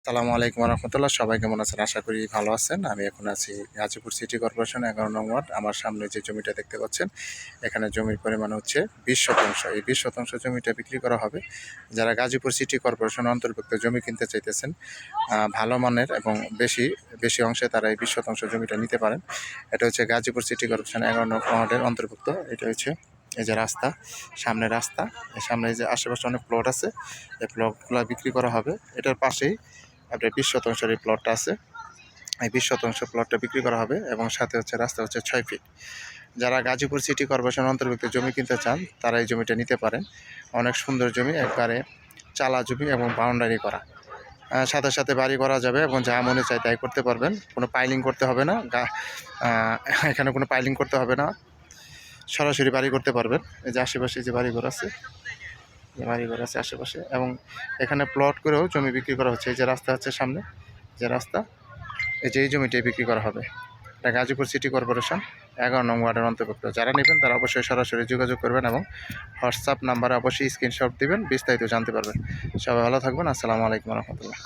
আসসালামু আলাইকুম রহমতুল্লাহ। সবাই কেমন আছেন? আশা করি ভালো আছেন। আমি এখন আছি গাজীপুর সিটি কর্পোরেশন 11 নং ওয়ার্ড। আমার সামনে যে জমিটা দেখতে পাচ্ছেন, এখানে জমির পরিমাণ হচ্ছে 20 শতাংশ। এই 20 শতাংশ জমিটা বিক্রি করা হবে। যারা গাজীপুর সিটি কর্পোরেশন অন্তর্ভুক্ত জমি কিনতে চাইতেছেন, ভালো মানের এবং বেশি বেশি অংশে তারা এই 20 শতাংশ জমিটা নিতে পারেন। এটা হচ্ছে গাজীপুর সিটি কর্পোরেশন 11 নং ওয়ার্ডের অন্তর্ভুক্ত। এটা হচ্ছে এই যে রাস্তা, সামনে রাস্তা, এই সামনে যে আশেপাশে অনেক প্লট আছে, এই প্লটগুলো বিক্রি করা হবে। এটার পাশেই আপনার 20 শতাংশের এই প্লটটা আছে। এই 20 শতাংশ প্লটটা বিক্রি করা হবে এবং সাথে হচ্ছে রাস্তা হচ্ছে 6 ফিট। যারা গাজীপুর সিটি কর্পোরেশন অন্তর্ভুক্ত জমি কিনতে চান, তারা এই জমিটা নিতে পারেন। অনেক সুন্দর জমি, একবারে চালা জমি এবং বাউন্ডারি করা। সাথে সাথে বাড়ি করা যাবে এবং যা মনে চায় তাই করতে পারবেন। কোনো পাইলিং করতে হবে না, এখানে কোনো পাইলিং করতে হবে না, সরাসরি বাড়ি করতে পারবেন। এই যে আশেপাশে যে বাড়িঘর আছে, আশেপাশে, এবং এখানে প্লট করেও জমি বিক্রি করা হচ্ছে। এই যে রাস্তা হচ্ছে সামনে, যে রাস্তা, এই যে এই জমিটাই বিক্রি করা হবে। এটা গাজীপুর সিটি কর্পোরেশন 11 নং ওয়ার্ডের অন্তর্ভুক্ত। যারা নেবেন তারা অবশ্যই সরাসরি যোগাযোগ করবেন এবং হোয়াটসঅ্যাপ নাম্বারে অবশ্যই স্ক্রিনশট দিবেন, বিস্তারিত জানতে পারবেন। সবাই ভালো থাকবেন। আসসালামু আলাইকুম রহমতুল্লাহ।